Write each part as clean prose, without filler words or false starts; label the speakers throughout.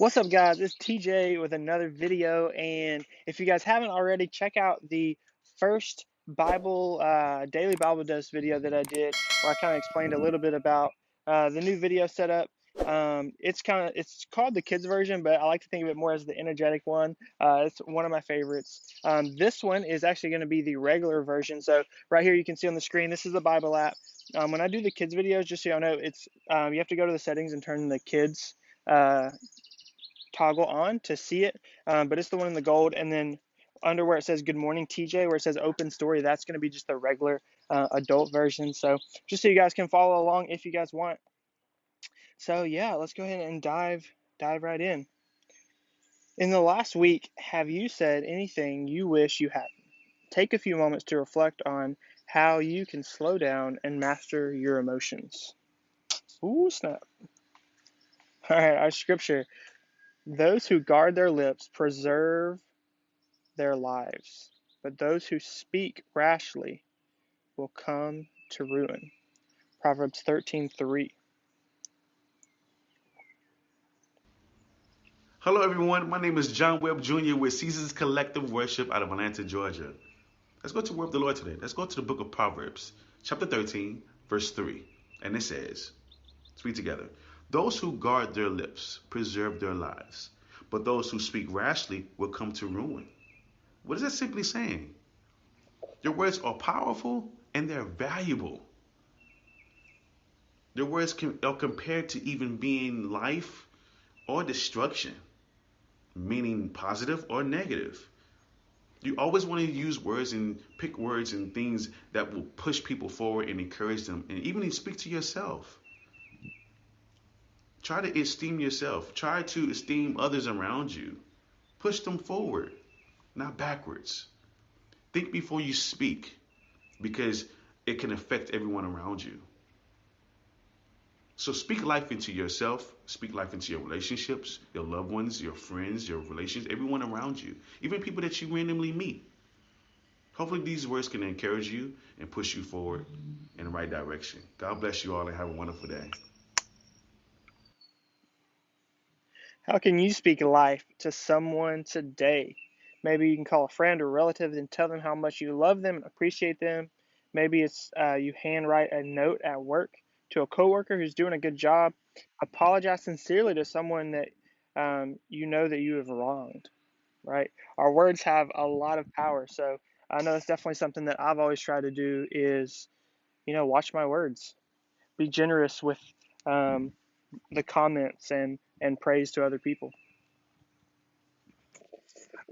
Speaker 1: What's up, guys? It's TJ with another video, and if you guys haven't already, check out the first daily Bible dose video that I did, where I kind of explained a little bit about the new video setup. It's called the kids version, but I like to think of it more as the energetic one. It's one of my favorites. This one is actually going to be the regular version. So right here, you can see on the screen, this is the Bible app. When I do the kids videos, just so y'all know, it's you have to go to the settings and turn the kids toggle on to see it, but it's the one in the gold. And then under where it says good morning TJ, where it says open story, that's going to be just the regular adult version. So just so you guys can follow along if you guys want. So yeah, let's go ahead and dive right in. In the last week, have you said anything you wish you hadn't? Take a few moments to reflect on how you can slow down and master your emotions. Ooh, snap. All right, our scripture: those who guard their lips preserve their lives, but those who speak rashly will come to ruin. Proverbs 13:3.
Speaker 2: Hello, everyone. My name is John Webb Jr. with Caesar's Collective Worship out of Atlanta, Georgia. Let's go to the word of the Lord today. Let's go to the book of Proverbs, chapter 13, verse 3. And it says, let's read together. Those who guard their lips preserve their lives, but those who speak rashly will come to ruin. What is that simply saying? Your words are powerful and they're valuable. Your words are compared to even being life or destruction, meaning positive or negative. You always want to use words and pick words and things that will push people forward and encourage them, and even speak to yourself. Try to esteem yourself. Try to esteem others around you. Push them forward, not backwards. Think before you speak, because it can affect everyone around you. So speak life into yourself, speak life into your relationships, your loved ones, your friends, your relations, everyone around you, even people that you randomly meet. Hopefully these words can encourage you and push you forward in the right direction. God bless you all and have a wonderful day.
Speaker 1: How can you speak life to someone today? Maybe you can call a friend or relative and tell them how much you love them and appreciate them. Maybe it's you handwrite a note at work to a coworker who's doing a good job. Apologize sincerely to someone that you know that you have wronged. Right? Our words have a lot of power. So I know it's definitely something that I've always tried to do is, watch my words, be generous with um, the comments and praise to other people.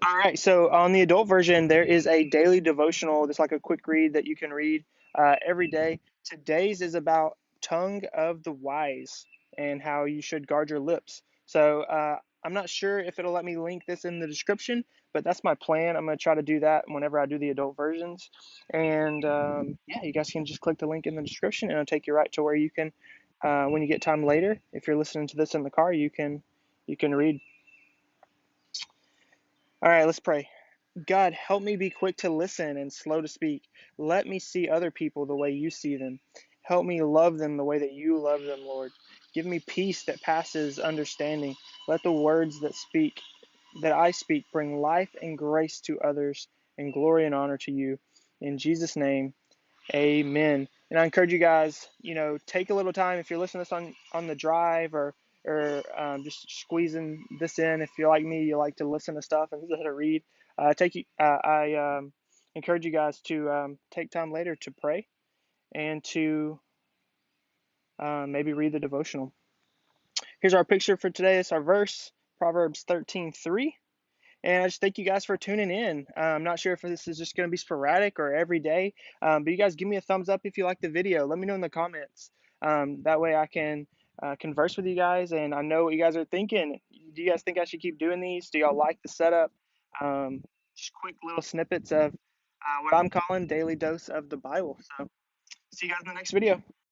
Speaker 1: All right, so on the adult version, there is a daily devotional. That's like a quick read that you can read every day. Today's is about tongue of the wise and how you should guard your lips. So I'm not sure if it'll let me link this in the description, but that's my plan. I'm going to try to do that whenever I do the adult versions. And yeah, you guys can just click the link in the description, and it'll take you right to where you can, when you get time later, if you're listening to this in the car, you can read. All right, let's pray. God, help me be quick to listen and slow to speak. Let me see other people the way you see them. Help me love them the way that you love them, Lord. Give me peace that passes understanding. Let the words that I speak bring life and grace to others and glory and honor to you. In Jesus' name, amen. And I encourage you guys, take a little time if you're listening to this on the drive or just squeezing this in. If you're like me, you like to listen to stuff instead of read. I encourage you guys to take time later to pray and to maybe read the devotional. Here's our picture for today. It's our verse, Proverbs 13:3. And I just thank you guys for tuning in. I'm not sure if this is just going to be sporadic or every day, but you guys give me a thumbs up if you like the video. Let me know in the comments. That way I can converse with you guys, and I know what you guys are thinking. Do you guys think I should keep doing these? Do y'all like the setup? Just quick little snippets of what I'm calling daily dose of the Bible. So see you guys in the next video.